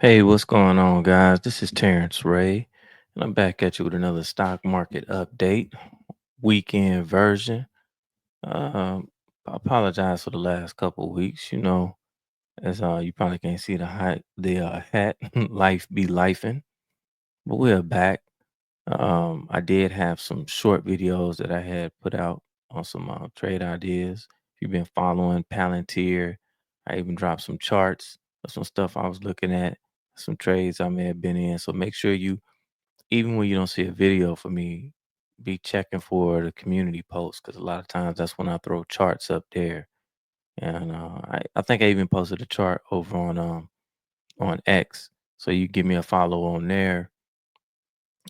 Hey, what's going on, guys? This is Terrence Ray, and I'm back at you with another stock market update, weekend version. Um, I apologize for the last couple of weeks. As you probably can't see the hat, life be lifing, but we're back. I did have some short videos that I had put out on some trade ideas. If you've been following Palantir, I even dropped some charts of some stuff I was looking at, some trades I may have been in. So make sure you, even when you don't see a video for me, be checking for the community posts because a lot of times that's when I throw charts up there. And I think I even posted a chart over on X. So you give me a follow on there,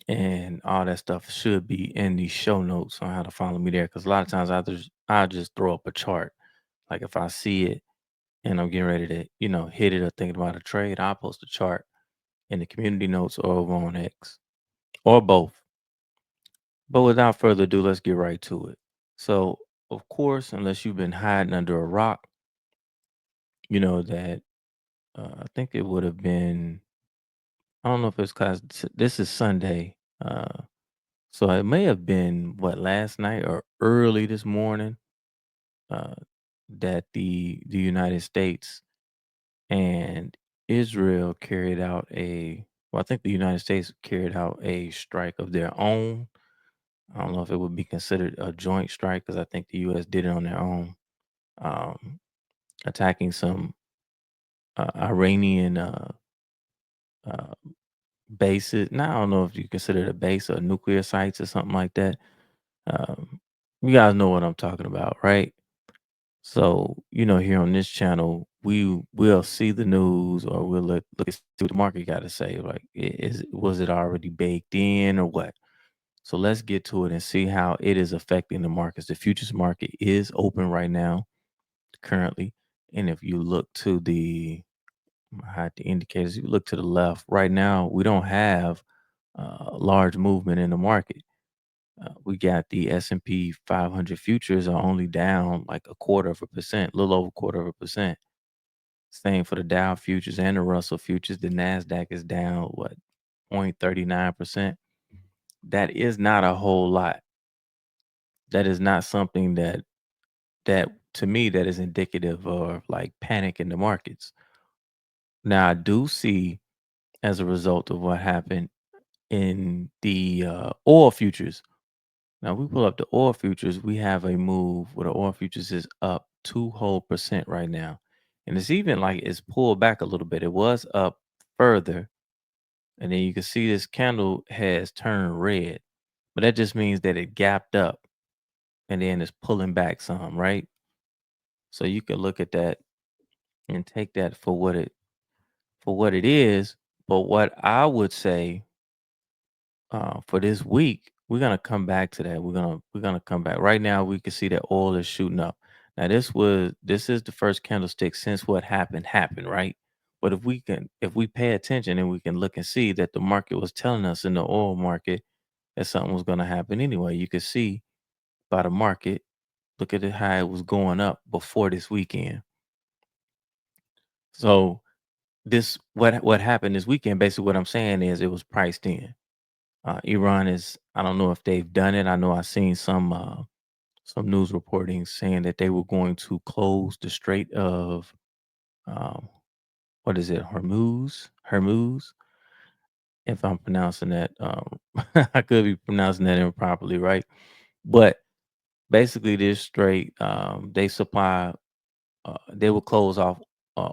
and all that stuff should be in the show notes on how to follow me there. Because a lot of times I just throw up a chart. Like if I see it and I'm getting ready to hit it or thinking about a trade, I'll post a chart in the community notes or over on X or both. But without further ado, let's get right to it. So of course, unless you've been hiding under a rock, you know that I think it would have been. I don't know if it's because this is Sunday. So it may have been what last night or early this morning uh, that the United States and Israel carried out a. Well, I think the United States carried out a strike of their own. I don't know if it would be considered a joint strike because I think the U.S. did it on their own, um, attacking some Iranian uh, bases. Now I don't know if you consider it a base or nuclear sites or something like that. Um, you guys know what I'm talking about, right? So, here on this channel, we will see the news or we'll look and see what the market got to say. Like, was it already baked in or what? So let's get to it and see how it is affecting the markets. The futures market is open right now, currently. And if you look to I had the indicators, you look to the left, right now, we don't have large movement in the market. We got the S&P 500 futures are only down like a quarter of a percent, a little over a quarter of a percent. Same for the Dow futures and the Russell futures. The Nasdaq is down what 0.39%. That is not a whole lot. That is not something that to me that is indicative of like panic in the markets. Now I do see as a result of what happened in the oil futures. Now we pull up the oil futures, we have a move where the oil futures is up 2 whole percent right now. And it's even like it's pulled back a little bit. It was up further. And then you can see this candle has turned red. But that just means that it gapped up and then it's pulling back some, right? So you can look at that and take that for what it is. But what I would say for this week, we're gonna come back to that. We're gonna come back. Right now, we can see that oil is shooting up. Now, this is the first candlestick since what happened, right? But if we pay attention and we can look and see that the market was telling us in the oil market that something was gonna happen anyway. You could see by the market, look at it how it was going up before this weekend. So what happened this weekend, basically what I'm saying is it was priced in. Iran is, I don't know if they've done it. I know I've seen some news reporting saying that they were going to close the Strait of um, what is it, Hormuz. If I'm pronouncing that, I could be pronouncing that improperly, right? But basically, this strait, they will close off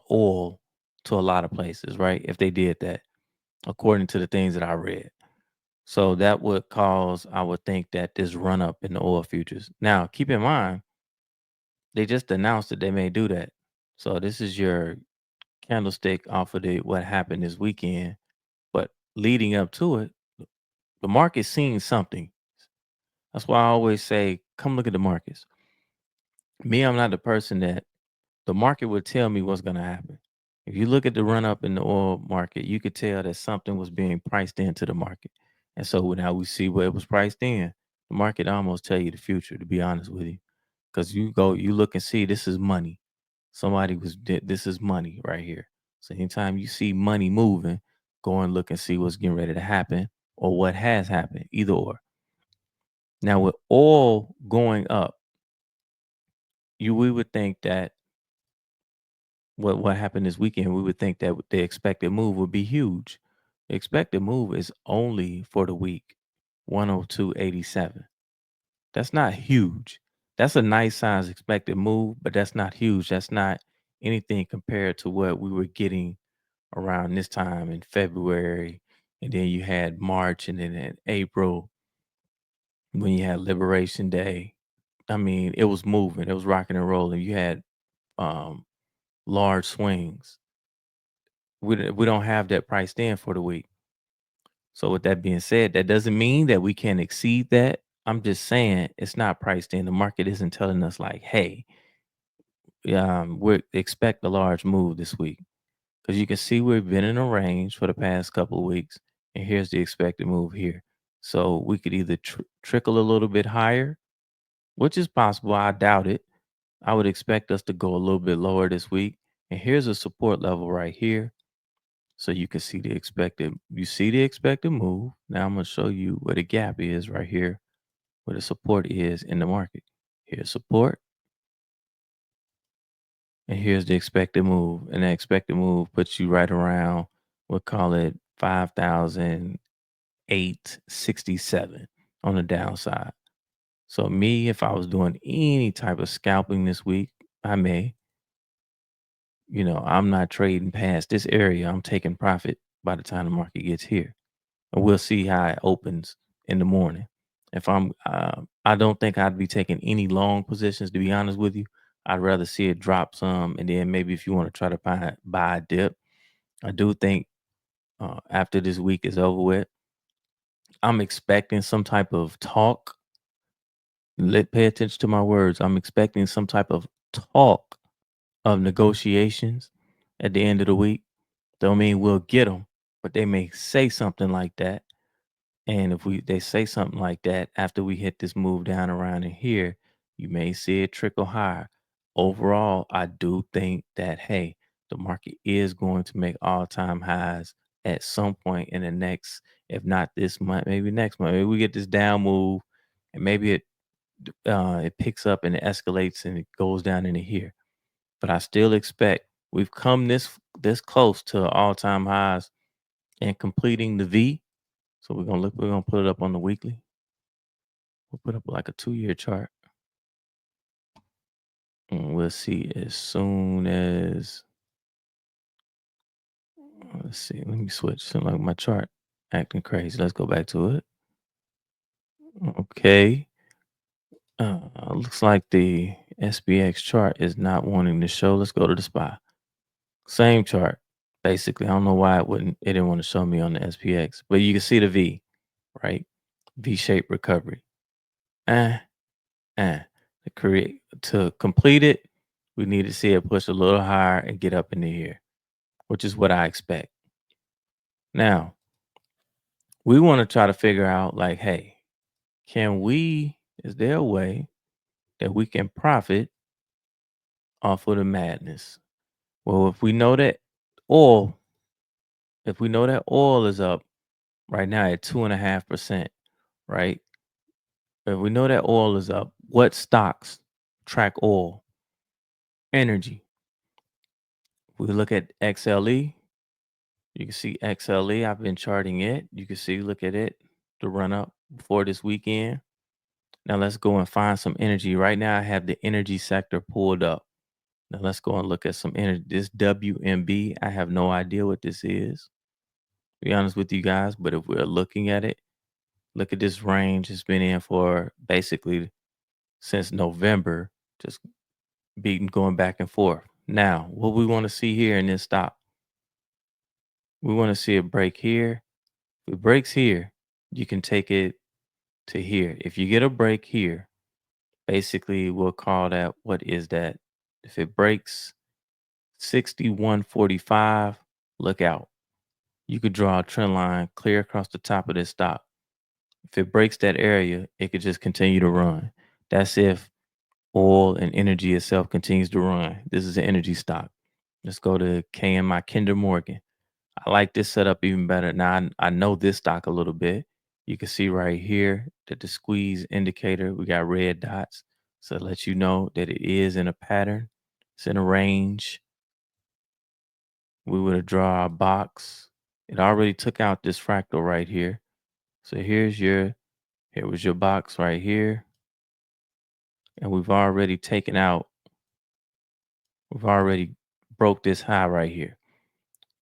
oil to a lot of places, right? If they did that, according to the things that I read. So that would cause, I would think, that this run up in the oil futures. Now, keep in mind, they just announced that they may do that. So this is your candlestick off of the what happened this weekend. But leading up to it, the market's seeing something. That's why I always say, come look at the markets. Me, I'm not the person that the market would tell me what's going to happen. If you look at the run up in the oil market, you could tell that something was being priced into the market. And so now we see what it was priced in. The market almost tell you the future, to be honest with you. Because you look and see this is money. This is money right here. So anytime you see money moving, go and look and see what's getting ready to happen or what has happened, either or. Now, with oil going up, we would think that what happened this weekend, we would think that the expected move would be huge. The expected move is only for the week, 102.87. That's not huge. That's a nice size expected move, but that's not huge. That's not anything compared to what we were getting around this time in February. And then you had March, and then in April when you had Liberation Day. I mean, it was moving, it was rocking and rolling. You had um large swings. We don't have that priced in for the week. So with that being said, that doesn't mean that we can't exceed that. I'm just saying it's not priced in. The market isn't telling us like, hey, we expect a large move this week. Because you can see we've been in a range for the past couple of weeks, and here's the expected move here. So we could either trickle a little bit higher, which is possible. I doubt it. I would expect us to go a little bit lower this week. And here's a support level right here. So you can see the expected move. Now I'm going to show you where the gap is right here, where the support is in the market. Here's support, and here's the expected move. And the expected move puts you right around, we'll call it 5,867 on the downside. So me, if I was doing any type of scalping this week, I may, I'm not trading past this area. I'm taking profit by the time the market gets here. And we'll see how it opens in the morning. If I don't think I'd be taking any long positions, to be honest with you. I'd rather see it drop some, and then maybe if you want to try to buy a dip. I do think after this week is over with, I'm expecting some type of talk. Pay attention to my words. I'm expecting some type of talk of negotiations at the end of the week. Don't mean we'll get them, but they may say something like that. And if they say something like that after we hit this move down around in here, you may see it trickle higher. Overall, I do think that hey, the market is going to make all-time highs at some point in the next, if not this month, maybe next month. Maybe we get this down move, and maybe it picks up and it escalates and it goes down into here. But I still expect we've come this close to all-time highs and completing the V. So we're gonna put it up on the weekly. We'll put up like a 2-year chart. And we'll see as soon as let's see. Let me switch. So like my chart acting crazy. Let's go back to it. Okay. Looks like the SPX chart is not wanting to show. Let's go to the SPY. Same chart. Basically, I don't know why it didn't want to show me on the SPX, but you can see the V, right? V-shaped recovery. Eh, to complete it, we need to see it push a little higher and get up into here, which is what I expect. Now, we want to try to figure out like, hey, is there a way that we can profit off of the madness? Well, oil, if we know that oil is up right now at 2.5%, right? If we know that oil is up, what stocks track oil? Energy. If we look at XLE, you can see XLE. I've been charting it. You can see, look at it, the run up before this weekend. Now let's go and find some energy. Right now, I have the energy sector pulled up. Now let's go and look at some energy. This WMB, I have no idea what this is, to be honest with you guys. But if we're looking at it, look at this range. It's been in for basically since November, just beating, going back and forth. Now, what we want to see here in this stop, we want to see a break here. If it breaks here, you can take it to here. If you get a break here, basically we'll call that, what is that? If it breaks 61.45, look out. You could draw a trend line clear across the top of this stop. If it breaks that area, it could just continue to run. That's if oil and energy itself continues to run. This is an energy stock. Let's go to KMI Kinder Morgan. I like this setup even better. Now I know this stock a little bit. You can see right here that the squeeze indicator, we got red dots. So it lets you know that it is in a pattern. It's in a range. We would have draw our box. It already took out this fractal right here. So here was your box right here. And we've already broke this high right here.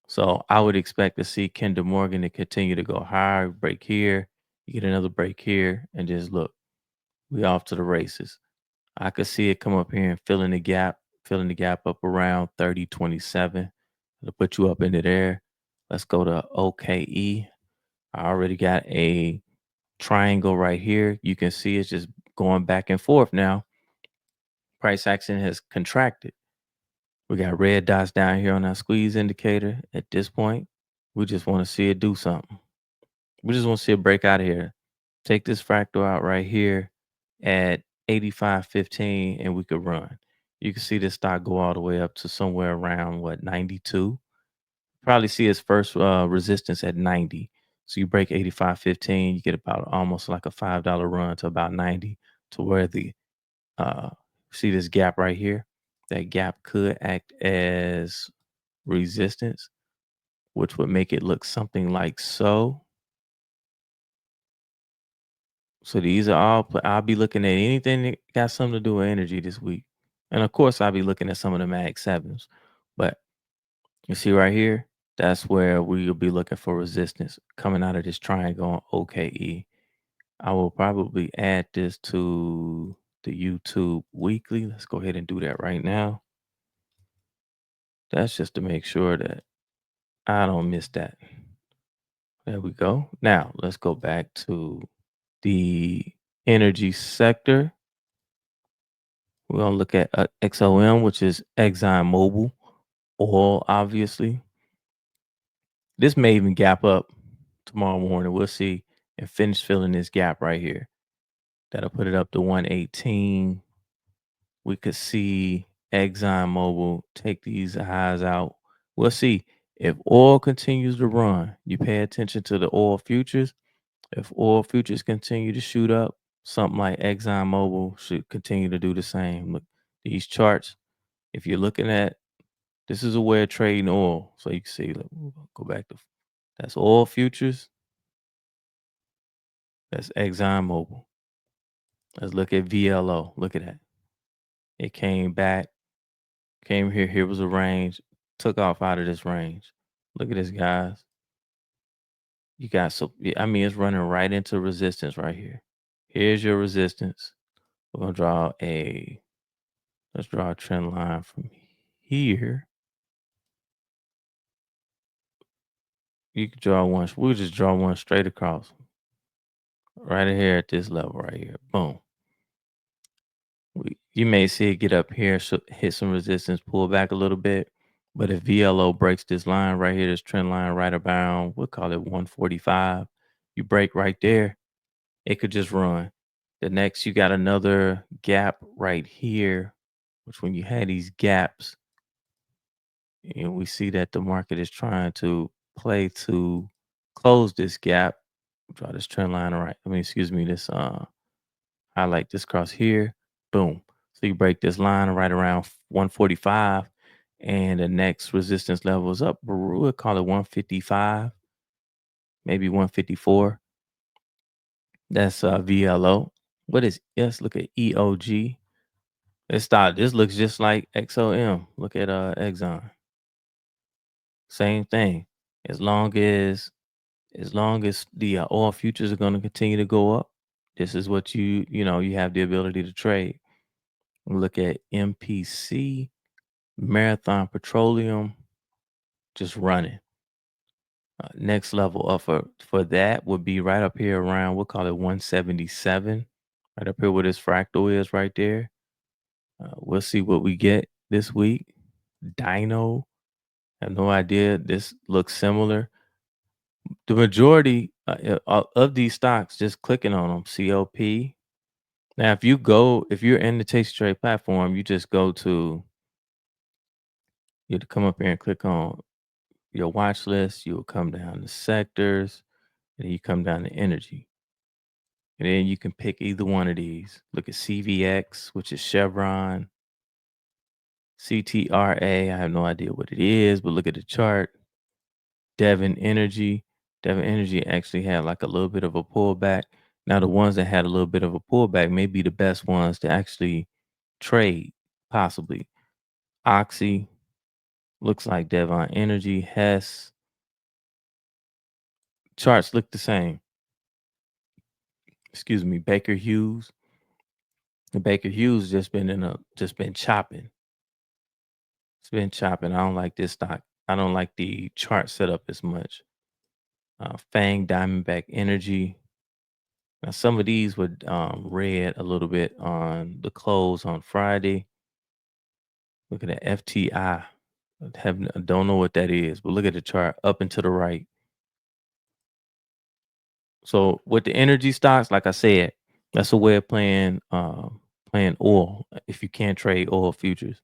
So I would expect to see Kinder Morgan to continue to go higher, break here, you get another break here, and just look, we off to the races. I could see it come up here and filling the gap up around 30.27. It'll put you up into there. Let's go to OKE. I already got a triangle right here. You can see it's just going back and forth now. Price action has contracted. We got red dots down here on our squeeze indicator. At this point, we just want to see it do something. We just want to see it break out of here. Take this fractal out right here at 85.15 and we could run. You can see this stock go all the way up to somewhere around 92. Probably see its first resistance at 90. So you break 85.15, you get about almost like a $5 run to about 90, to where the uh see this gap right here. That gap could act as resistance, which would make it look something like so. So these are all, I'll be looking at anything that got something to do with energy this week. And of course, I'll be looking at some of the Mag 7s. But you see right here, that's where we will be looking for resistance coming out of this triangle on OKE. I will probably add this to the YouTube weekly. Let's go ahead and do that right now. That's just to make sure that I don't miss that. There we go. Now let's go back to the energy sector. We're going to look at XOM, which is ExxonMobil oil, obviously. This may even gap up tomorrow morning. We'll see, and finish filling this gap right here. That'll put it up to 118. We could see ExxonMobil take these highs out. We'll see if oil continues to run. You pay attention to the oil futures. If oil futures continue to shoot up, something like ExxonMobil should continue to do the same. Look, these charts, if you're looking at, this is a way of trading oil. So you can see, look, we'll go back to, that's oil futures. That's ExxonMobil. Let's look at VLO. Look at that. It came back, came here. Here was a range, took off out of this range. Look at this, guys. You got, so I mean, it's running right into resistance right here. Here's your resistance. We're gonna let's draw a trend line from here. You could draw one. We'll just draw one straight across, right here at this level right here. Boom. You may see it get up here, hit some resistance, pull back a little bit. But if VLO breaks this line right here, this trend line right around, we'll call it 145. You break right there, it could just run. The next, you got another gap right here, which when you had these gaps, and we see that the market is trying to play to close this gap. Draw this trend line right. I mean, excuse me, this highlight this cross here. Boom. So you break this line right around 145, and the next resistance level is up. We'll call it 155, maybe 154. That's VLO. What is, let's look at EOG. This looks just like XOM. Look at Exxon. Same thing. As long as the oil futures are going to continue to go up, this is what you have the ability to trade. Look at MPC, Marathon Petroleum, just running. Next level up for that would be right up here around, we'll call it 177. Right up here where this fractal is right there. We'll see what we get this week. Dino, I have no idea. This looks similar. The majority of these stocks, just clicking on them, COP. Now, if you're in the Taste Trade platform, you just go to You have to come up here and click on your watch list. You will come down to sectors, and then you come down to energy. And then you can pick either one of these. Look at CVX, which is Chevron, CTRA. I have no idea what it is, but look at the chart. Devon Energy. Devon Energy actually had like a little bit of a pullback. Now, the ones that had a little bit of a pullback may be the best ones to actually trade, possibly. Oxy looks like Devon Energy. Hess charts look the same. Excuse me. Baker Hughes. The Baker Hughes just been chopping. It's been chopping. I don't like this stock. I don't like the chart setup as much. Fang Diamondback Energy. Now, some of these were red a little bit on the close on Friday. Look at the FTI. Don't know what that is, but look at the chart up and to the right. So with the energy stocks, like I said, that's a way of playing oil if you can't trade oil futures.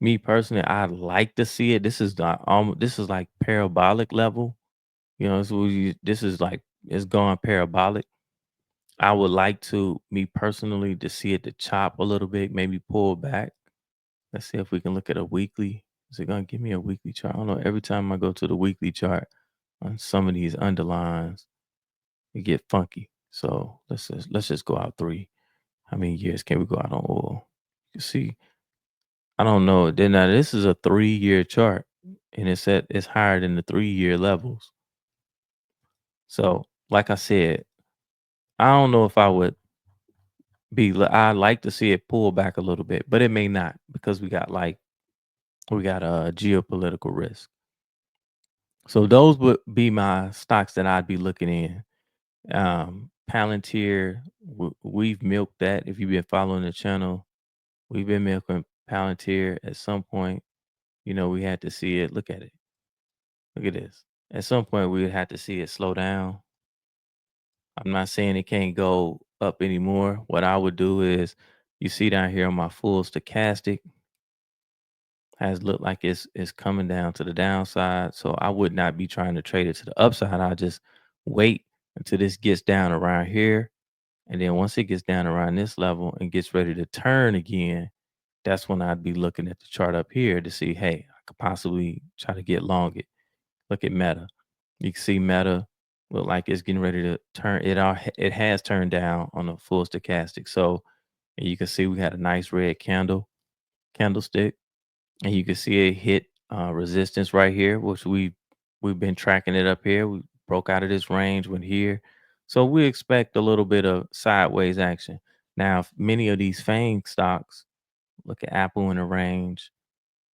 Me personally, I'd like to see it. This is like parabolic level. You know, this is like it's gone parabolic. I would like to, me personally, to see it to chop a little bit, maybe pull back. Let's see if we can look at a weekly. Is it gonna give me a weekly chart? I don't know. Every time I go to the weekly chart on some of these underlines, it get funky. So let's just go out 3. How many years can we go out on oil? You see, I don't know. Then now this is a 3-year chart, and it's higher than the 3-year levels. So, like I said, I don't know if I would I like to see it pull back a little bit, but it may not because we got a geopolitical risk. So those would be my stocks that I'd be looking in. Palantir, we've milked that. If you've been following the channel, we've been milking Palantir. At some point, we had to see it. Look at it. Look at this. At some point, we would have to see it slow down. I'm not saying it can't go up anymore. What I would do is, you see down here on my full stochastic, has looked like it's coming down to the downside. So I would not be trying to trade it to the upside. I'll just wait until this gets down around here. And then once it gets down around this level and gets ready to turn again, that's when I'd be looking at the chart up here to see, hey, I could possibly try to get long it. Look at Meta. You can see Meta look like it's getting ready to turn. It has turned down on the full stochastic. So, and you can see we had a nice red candlestick, and you can see it hit resistance right here, which we've been tracking it up here. We broke out of this range, went here. So we expect a little bit of sideways action. Now, if many of these FANG stocks, look at Apple in the range.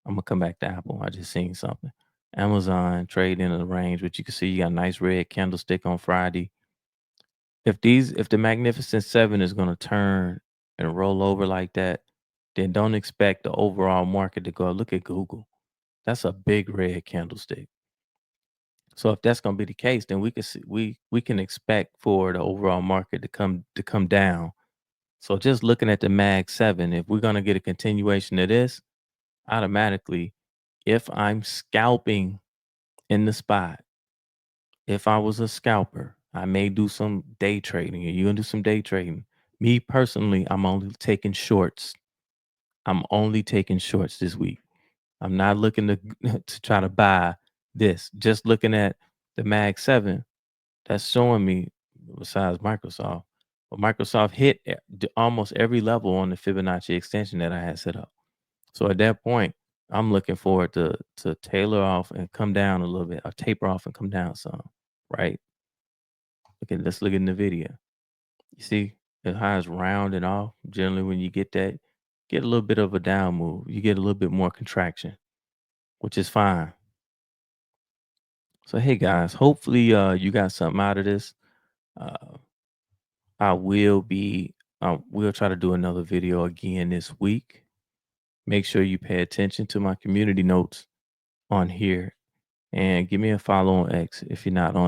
I'm gonna come back to Apple. I just seen something. Amazon trade in the range, but you can see you got a nice red candlestick on Friday. If the Magnificent Seven is gonna turn and roll over like that, then don't expect the overall market to go. Look at Google. That's a big red candlestick. So if that's gonna be the case, then we can see we can expect for the overall market to come down. So just looking at the Mag 7, if we're gonna get a continuation of this, automatically, if I'm scalping in the spot, if I was a scalper, I may do some day trading, and you're gonna do some day trading. Me personally, I'm only taking shorts. I'm only taking shorts this week. I'm not looking to to try to buy this. Just looking at the Mag 7, that's showing me, besides Microsoft, but Microsoft hit almost every level on the Fibonacci extension that I had set up. So at that point, I'm looking forward to tailor off and come down a little bit, or taper off and come down some, right? Let's look at NVIDIA. You see, the highs rounding off. Generally, when you get that, get a little bit of a down move. You get a little bit more contraction, which is fine. So hey guys, hopefully you got something out of this. Uh, I will be we'll try to do another video again this week. Make sure you pay attention to my community notes on here, and give me a follow on X if you're on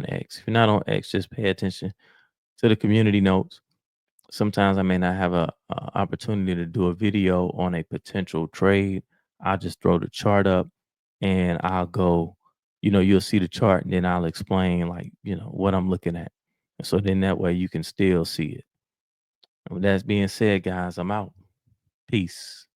X. If you're not on X, just pay attention to the community notes. Sometimes I may not have a opportunity to do a video on a potential trade. I'll just throw the chart up and I'll go, you'll see the chart and then I'll explain like, what I'm looking at. And so then that way you can still see it. And with that being said, guys, I'm out. Peace.